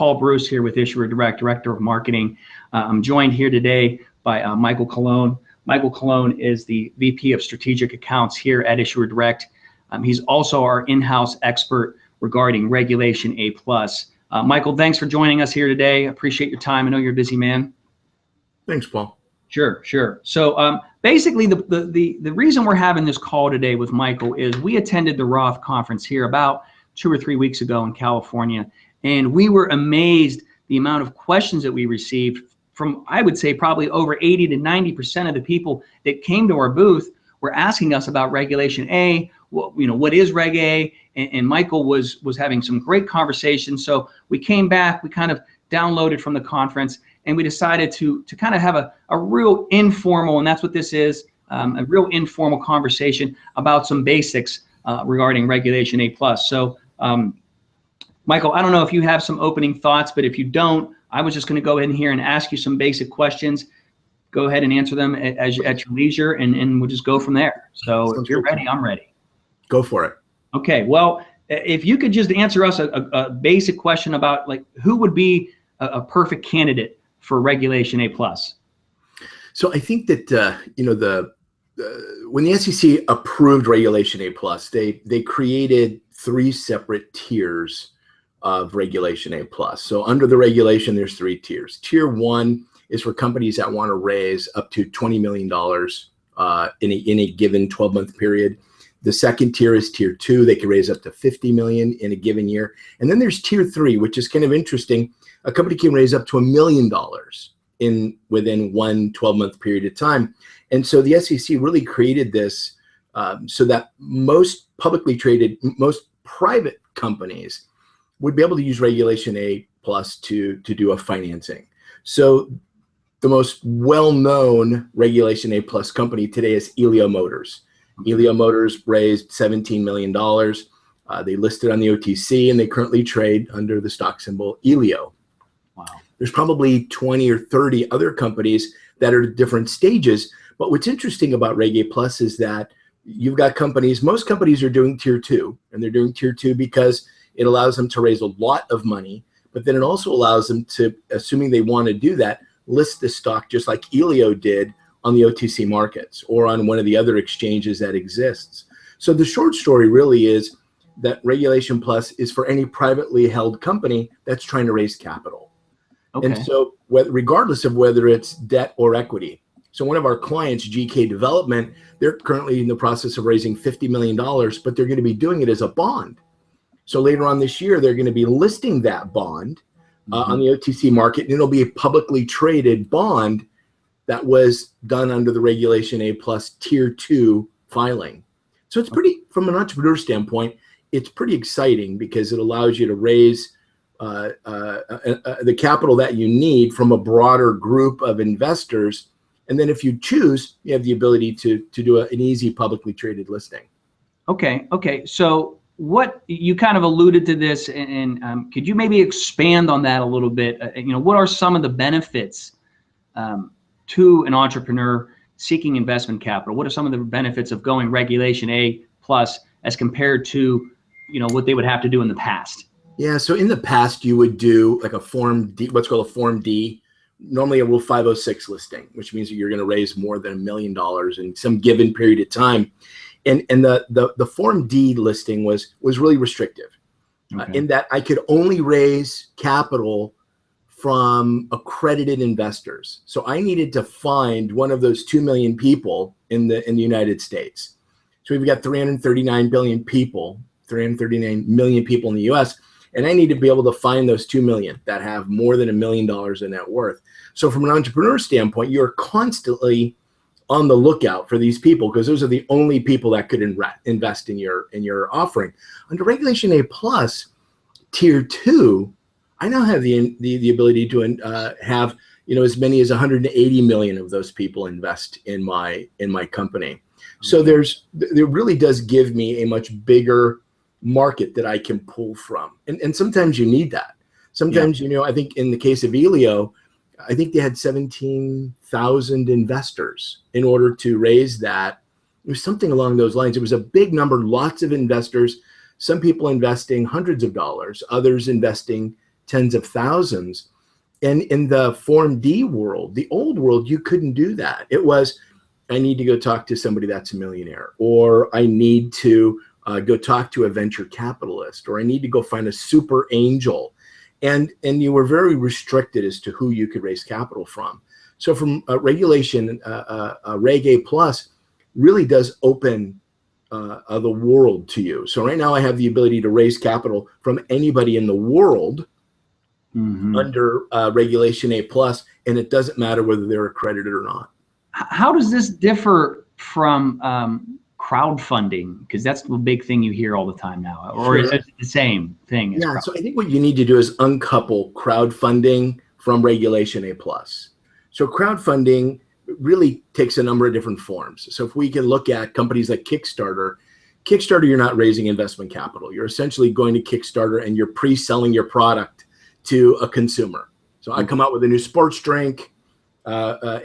Paul Bruce here with Issuer Direct, Director of Marketing. I'm joined here today by Michael Colon. Michael Colon is the VP of Strategic Accounts here at Issuer Direct. He's also our in-house expert regarding Regulation A+. Michael, thanks for joining us here today. Appreciate your time. I know you're a busy man. Thanks, Paul. Sure. So basically, the reason we're having this call today with Michael is we attended the Roth conference here about 2 or 3 weeks ago in California, and we were amazed the amount of questions that we received from, I would say, probably over 80 to 90% of the people that came to our booth were asking us about Regulation A. What is Reg A? And Michael was having some great conversations. So we came back, we kind of downloaded from the conference, and we decided to kind of have a real informal, and that's what this is, a real informal conversation about some basics regarding Regulation A+. So Michael, I don't know if you have some opening thoughts, but if you don't, I was just going to go in here and ask you some basic questions. Go ahead and answer them at your leisure, and we'll just go from there. So if you're ready, I'm ready. Go for it. Okay. Well, if you could just answer us a basic question about, like, who would be a perfect candidate for Regulation A+. So I think that when the SEC approved Regulation A+, they created 3 separate tiers of Regulation A+. So under the regulation, there's 3 tiers. Tier 1 is for companies that want to raise up to $20 million in a given 12-month period. The second tier is Tier 2. They can raise up to $50 million in a given year. And then there's Tier 3, which is kind of interesting. A company can raise up to $1 million within one 12-month period of time. And so the SEC really created this so that most publicly traded, most private companies would be able to use Regulation A+ to do a financing. So the most well-known Regulation A+ company today is Elio Motors. Elio Motors raised $17 million. They listed on the OTC, and they currently trade under the stock symbol ELIO. Wow. There's probably 20 or 30 other companies that are at different stages. But what's interesting about Reg A+ is that you've got companies, most companies are doing Tier 2, and they're doing Tier 2 because it allows them to raise a lot of money, but then it also allows them to, assuming they want to do that, list the stock just like Elio did on the OTC markets or on one of the other exchanges that exists. So the short story really is that Regulation Plus is for any privately held company that's trying to raise capital. Okay. And so regardless of whether it's debt or equity. So one of our clients, GK Development, they're currently in the process of raising $50 million, but they're going to be doing it as a bond. So later on this year, they're going to be listing that bond on the OTC market, and it'll be a publicly traded bond that was done under the Regulation A+ Tier 2 filing. So it's pretty, from an entrepreneur standpoint, it's pretty exciting because it allows you to raise the capital that you need from a broader group of investors. And then if you choose, you have the ability to do an easy publicly traded listing. Okay. So what you kind of alluded to this, and could you maybe expand on that a little bit? What are some of the benefits to an entrepreneur seeking investment capital? What are some of the benefits of going Regulation A+ as compared to, what they would have to do in the past? Yeah. So in the past, you would do like a Form D, what's called a Form D, normally a Rule 506 listing, which means that you're going to raise more than $1 million in some given period of time. And the Form D listing was really restrictive in that I could only raise capital from accredited investors. So I needed to find one of those 2 million people in the United States. So we've got 339 million people in the US, and I need to be able to find those 2 million that have more than $1 million in net worth. So from an entrepreneur standpoint, you're constantly on the lookout for these people because those are the only people that could invest in your offering. Under Regulation A+, Tier 2, I now have the ability to have as many as 180 million of those people invest in my company. So there really does give me a much bigger market that I can pull from, and sometimes you need that. Sometimes I think in the case of Elio, I think they had 17,000 investors in order to raise that. It was something along those lines. It was a big number, lots of investors, some people investing hundreds of dollars, others investing tens of thousands. And in the Form D world, the old world, you couldn't do that. It was, I need to go talk to somebody that's a millionaire, or I need to go talk to a venture capitalist, or I need to go find a super angel. And you were very restricted as to who you could raise capital from. So from regulation, Reg A plus really does open the world to you. So right now I have the ability to raise capital from anybody in the world under regulation A plus, and it doesn't matter whether they're accredited or not. How does this differ from crowdfunding? Because that's the big thing you hear all the time now. Or is it the same thing? Yeah, so I think what you need to do is uncouple crowdfunding from regulation A plus. So crowdfunding really takes a number of different forms. So if we can look at companies like Kickstarter, you're not raising investment capital. You're essentially going to Kickstarter and you're pre-selling your product to a consumer. So I come out with a new sports drink.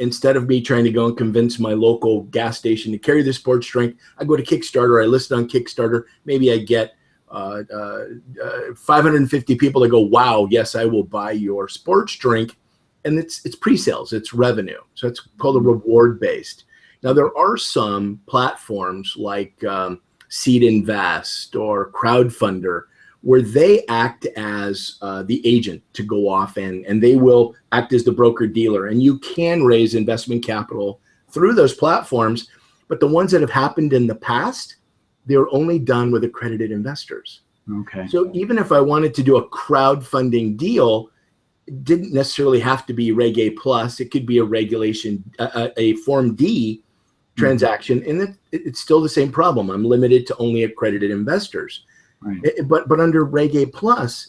Instead of me trying to go and convince my local gas station to carry the sports drink, I go to Kickstarter, I list it on Kickstarter. Maybe I get 550 people that go, wow, yes, I will buy your sports drink. And it's pre-sales, it's revenue. So it's called a reward based. Now there are some platforms like Seed Invest or Crowdfunder where they act as the agent to go off and they will act as the broker dealer. And you can raise investment capital through those platforms, but the ones that have happened in the past, they're only done with accredited investors. Okay. So even if I wanted to do a crowdfunding deal, it didn't necessarily have to be Reg A plus. It could be a regulation, a Form D transaction, and it's still the same problem. I'm limited to only accredited investors. Right. But under Reg A plus,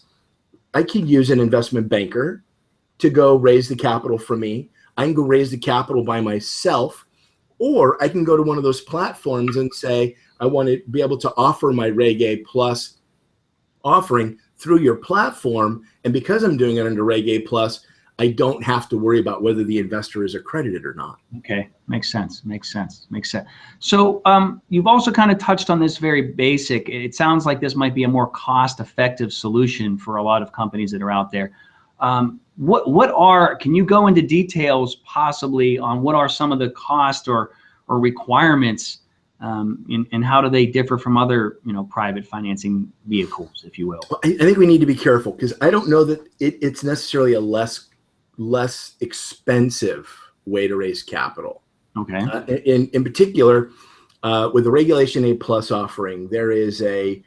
I could use an investment banker to go raise the capital for me. I can go raise the capital by myself, or I can go to one of those platforms and say, I want to be able to offer my Reg A plus offering through your platform. And because I'm doing it under Reg A plus, I don't have to worry about whether the investor is accredited or not. Okay, makes sense, makes sense, makes sense. So you've also kind of touched on this very basic. It sounds like this might be a more cost-effective solution for a lot of companies that are out there. Can you go into details possibly on what are some of the cost or requirements and how do they differ from other, private financing vehicles, if you will? I think we need to be careful because I don't know that it's necessarily a less expensive way to raise capital. Okay. In particular, with the regulation A plus offering, there is a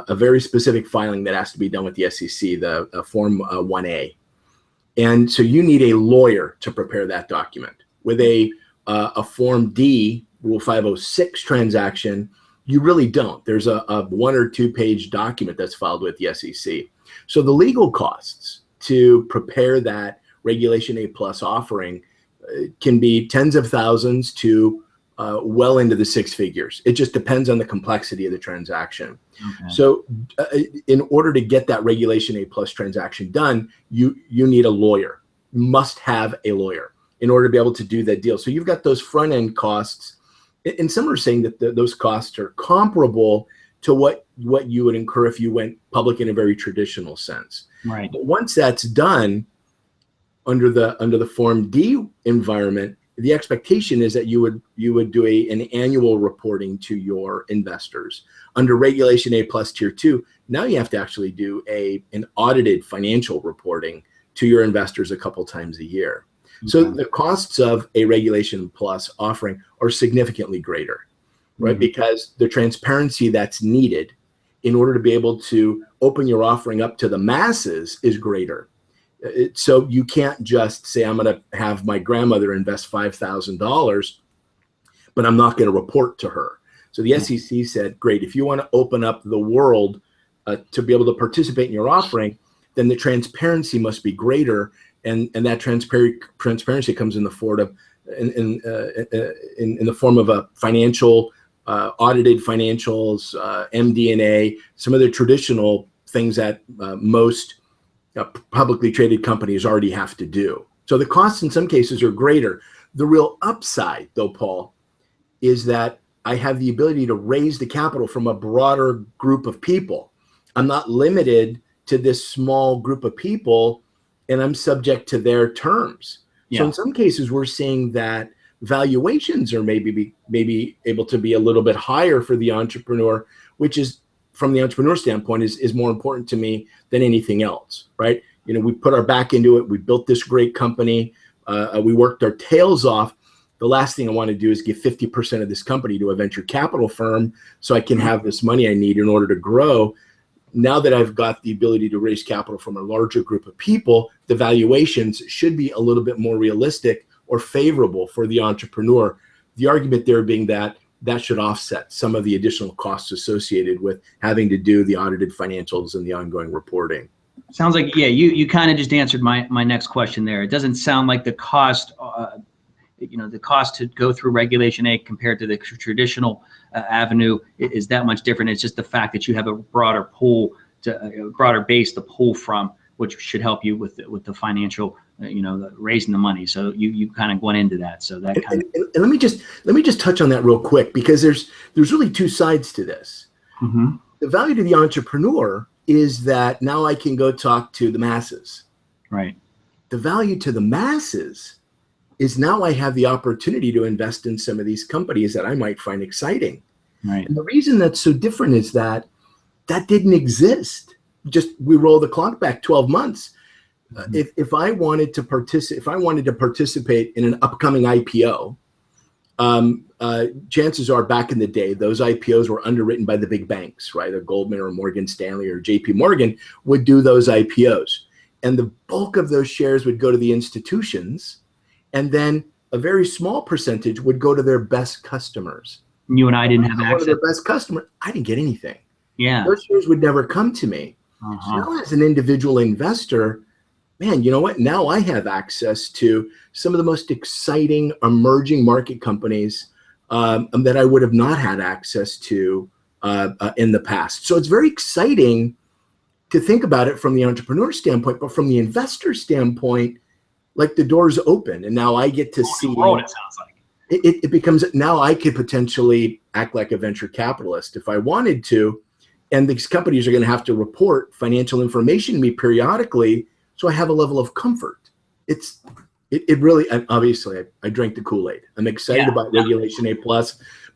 very specific filing that has to be done with the SEC, the Form 1A, and so you need a lawyer to prepare that document. With a Form D, Rule 506 transaction, you really don't. There's a 1 or 2 page document that's filed with the SEC. So the legal costs to prepare that regulation A plus offering can be tens of thousands to well into the 6 figures. It just depends on the complexity of the transaction. Okay. So in order to get that regulation A plus transaction done, you need a lawyer. You must have a lawyer in order to be able to do that deal. So you've got those front end costs. And some are saying that those costs are comparable to what you would incur if you went public in a very traditional sense. Right. But once that's done under the Form D environment, the expectation is that you would do an annual reporting to your investors. Under Regulation A plus Tier 2, now you have to actually do an audited financial reporting to your investors a couple times a year. Okay. So the costs of a Regulation Plus offering are significantly greater, right? Because the transparency that's needed in order to be able to open your offering up to the masses is greater. So you can't just say, I'm going to have my grandmother invest $5,000, but I'm not going to report to her. So the SEC said, great, if you want to open up the world to be able to participate in your offering, then the transparency must be greater. And that transparency comes in the form of in the form of a financial audited financials, MD&A, some of the traditional things that most publicly traded companies already have to do. So the costs in some cases are greater. The real upside, though, Paul, is that I have the ability to raise the capital from a broader group of people. I'm not limited to this small group of people, and I'm subject to their terms. So in some cases, we're seeing that valuations are maybe able to be a little bit higher for the entrepreneur, which is, from the entrepreneur standpoint, is more important to me than anything else, right? You know, we put our back into it. We built this great company. We worked our tails off. The last thing I want to do is give 50% of this company to a venture capital firm so I can have this money I need in order to grow. Now that I've got the ability to raise capital from a larger group of people, the valuations should be a little bit more realistic or favorable for the entrepreneur. The argument there being that should offset some of the additional costs associated with having to do the audited financials and the ongoing reporting. Sounds like, yeah, you kind of just answered my next question there. It doesn't sound like the cost, the cost to go through Regulation A compared to the traditional avenue is that much different. It's just the fact that you have a broader pool, a broader base to pull from, which should help you with the financial, raising the money. So you kind of went into that. So that kind of. And let me just touch on that real quick, because there's really two sides to this. Mm-hmm. The value to the entrepreneur is that now I can go talk to the masses. Right. The value to the masses is now I have the opportunity to invest in some of these companies that I might find exciting. Right. And the reason that's so different is that didn't exist. Just we roll the clock back 12 months. Mm-hmm. If I wanted to participate in an upcoming IPO, chances are back in the day, those IPOs were underwritten by the big banks, right? A Goldman or Morgan Stanley or JP Morgan would do those IPOs. And the bulk of those shares would go to the institutions. And then a very small percentage would go to their best customers. You and I didn't have One access. of their best customers, I didn't get anything. Yeah. Those shares would never come to me. So now as an individual investor, man, you know what? Now I have access to some of the most exciting emerging market companies that I would have not had access to in the past. So it's very exciting to think about it from the entrepreneur standpoint, but from the investor standpoint, like the door's open, and now I get to see. It sounds like it becomes, now I could potentially act like a venture capitalist if I wanted to, and these companies are going to have to report financial information to me periodically, so I have a level of comfort. It really, obviously, I drank the Kool-Aid. I'm excited about Regulation A+,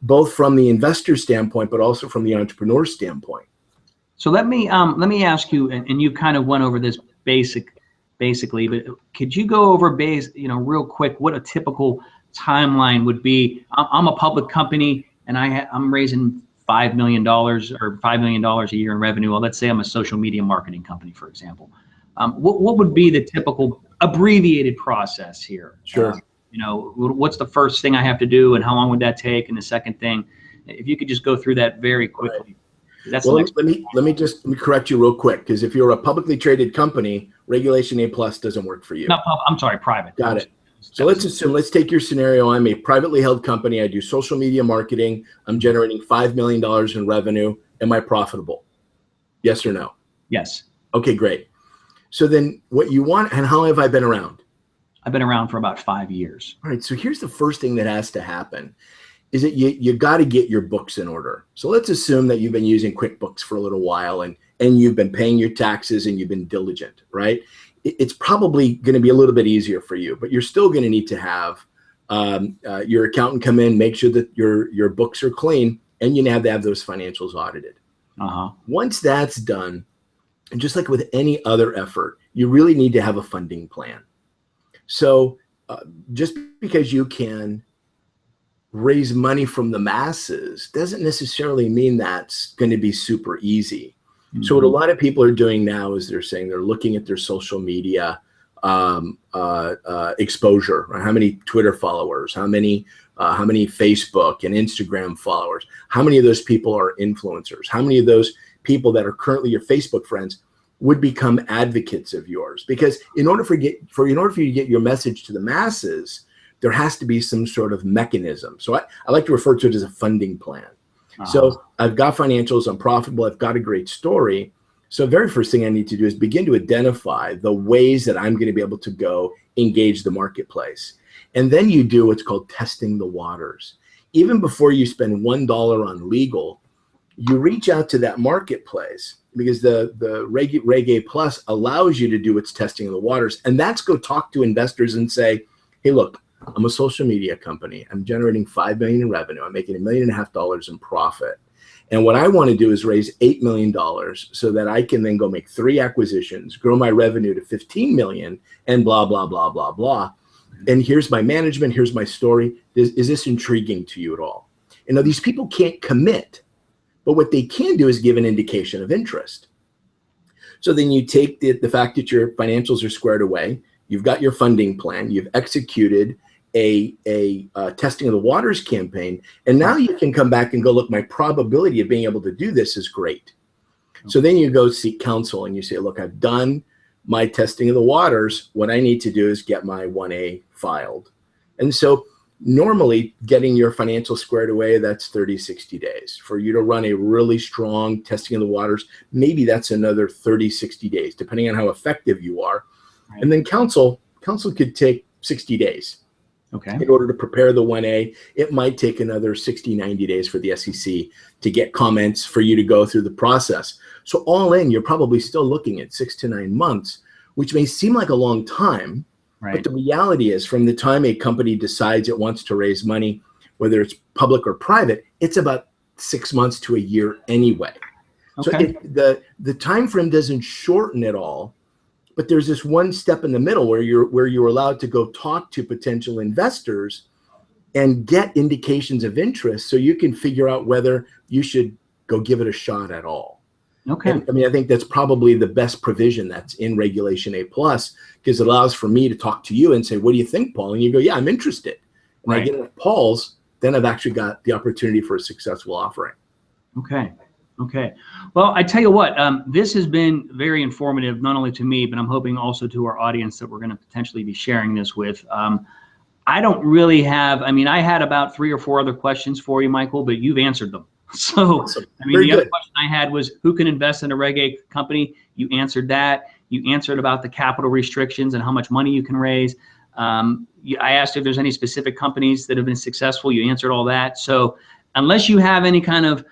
both from the investor standpoint, but also from the entrepreneur standpoint. So let me ask you, and you kind of went over this basically, but could you go over real quick what a typical timeline would be? I'm a public company and I'm raising $5 million or $5 million a year in revenue. Well, let's say I'm a social media marketing company, for example. What would be the typical abbreviated process here? Sure. What's the first thing I have to do, and how long would that take? And the second thing, if you could just go through that very quickly. Right. That's well, let me correct you real quick, because if you're a publicly traded company, Regulation A+ doesn't work for you. No, I'm sorry, private. Got it. So let's take your scenario. I'm a privately held company. I do social media marketing. I'm generating $5 million in revenue. Am I profitable? Yes or no? Yes. Okay, great. So then what you want, and how have I been around? I've been around for about 5 years. All right. So here's the first thing that has to happen is that you got to get your books in order. So let's assume that you've been using QuickBooks for a little while and you've been paying your taxes and you've been diligent, right? It's probably going to be a little bit easier for you, but you're still going to need to have your accountant come in, make sure that your books are clean, and you have to have those financials audited. Once that's done, and just like with any other effort, you really need to have a funding plan. So just because you can raise money from the masses doesn't necessarily mean that's going to be super easy. Mm-hmm. So what a lot of people are doing now is they're saying they're looking at their social media exposure, right? How many Twitter followers, how many Facebook and Instagram followers, how many of those people are influencers, how many of those people that are currently your Facebook friends would become advocates of yours. Because in order for you to get your message to the masses, there has to be some sort of mechanism. So I like to refer to it as a funding plan. So I've got financials, I'm profitable, I've got a great story. So the very first thing I need to do is begin to identify the ways that I'm going to be able to go engage the marketplace. And then you do what's called testing the waters. Even before you spend $1 on legal, you reach out to that marketplace. Reg A Plus allows you to do its testing of the waters, and that's go talk to investors and say, hey, look, I'm a social media company. I'm generating $5 million in revenue. I'm making $1.5 million in profit. And what I want to do is raise $8 million so that I can then go make 3 acquisitions, grow my revenue to 15 million, and blah, blah, blah, blah, blah. And here's my management. Here's my story. Is this intriguing to you at all? You know, these people can't commit, but what they can do is give an indication of interest. So then you take the fact that your financials are squared away. You've got your funding plan. You've executed a testing of the waters campaign. And now you can come back and go, look, my probability of being able to do this is great. Okay. So then you go seek counsel and you say, look, I've done my testing of the waters. What I need to do is get my 1A filed. And so normally getting your financials squared away, that's 30, 60 days. For you to run a really strong testing of the waters, maybe that's another 30, 60 days, depending on how effective you are. Right. And then counsel could take 60 days. Okay. In order to prepare the 1A, it might take another 60, 90 days for the SEC to get comments for you to go through the process. So all in, you're probably still looking at 6 to 9 months, which may seem like a long time, right. But the reality is from the time a company decides it wants to raise money, whether it's public or private, it's about 6 months to a year anyway. Okay. So the time frame doesn't shorten at all. But there's this one step in the middle where you're allowed to go talk to potential investors and get indications of interest so you can figure out whether you should go give it a shot at all. Okay. And, I mean, I think that's probably the best provision that's in Regulation A+, because it allows for me to talk to you and say, what do you think, Paul? And you go, yeah, I'm interested. And right. I get Paul's, then I've actually got the opportunity for a successful offering. Okay. Okay. Well, I tell you what, this has been very informative, not only to me, but I'm hoping also to our audience that we're going to potentially be sharing this with. I don't really have, I mean, I had about 3 or 4 other questions for you, Michael, but you've answered them. So, awesome. I mean, the other question I had was who can invest in a Reg A company? You answered that. You answered about the capital restrictions and how much money you can raise. I asked if there's any specific companies that have been successful. You answered all that. So unless you have any kind of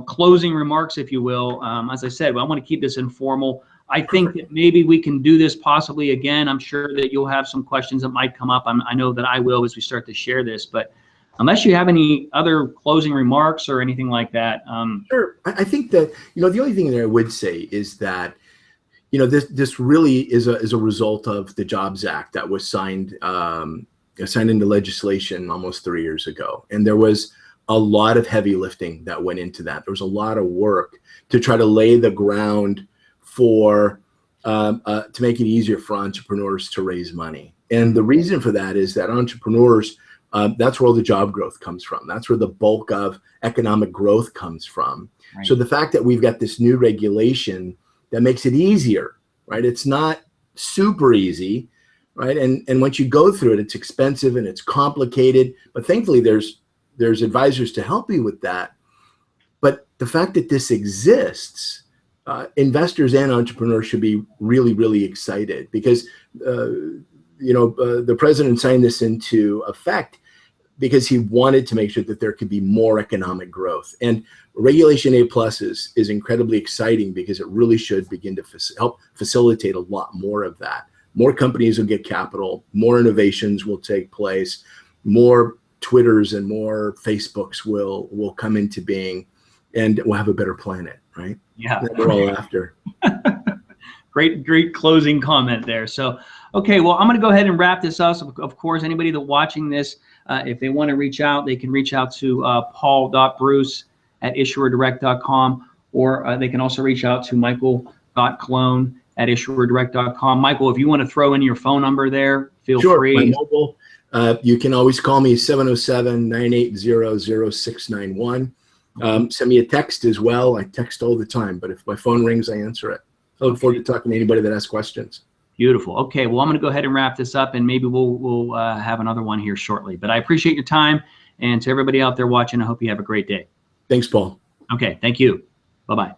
closing remarks, if you will. As I said, I want to keep this informal. I think that maybe we can do this possibly again. I'm sure that you'll have some questions that might come up. I know that I will as we start to share this, but unless you have any other closing remarks or anything like that. Sure. I think that, the only thing that I would say is that, this really is a result of the Jobs Act that was signed into legislation almost 3 years ago. And there was a lot of heavy lifting that went into that. There was a lot of work to try to lay the ground for to make it easier for entrepreneurs to raise money. And the reason for that is that entrepreneurs, that's where all the job growth comes from. That's where the bulk of economic growth comes from. Right. So the fact that we've got this new regulation that makes it easier, right? It's not super easy, right? And once you go through it, it's expensive and it's complicated, but thankfully there's advisors to help you with that. But the fact that this exists, investors and entrepreneurs should be really, really excited because, the president signed this into effect because he wanted to make sure that there could be more economic growth. And Regulation A+ is incredibly exciting because it really should begin to help facilitate a lot more of that. More companies will get capital, more innovations will take place, more Twitters and more Facebooks will come into being, and we'll have a better planet, right? Yeah, that we're all after. Great closing comment there. So, okay, well, I'm going to go ahead and wrap this up. Of course, anybody that's watching this, if they want to reach out, they can reach out to paul.bruce@issuerdirect.com, or they can also reach out to michael.cologne@issuerdirect.com. Michael, if you want to throw in your phone number there, feel free. My mobile. You can always call me 707-980-0691. Send me a text as well. I text all the time, but if my phone rings, I answer it. I look forward to talking to anybody that has questions. Beautiful. Okay, well, I'm going to go ahead and wrap this up, and maybe we'll have another one here shortly. But I appreciate your time, and to everybody out there watching, I hope you have a great day. Thanks, Paul. Okay, thank you. Bye-bye.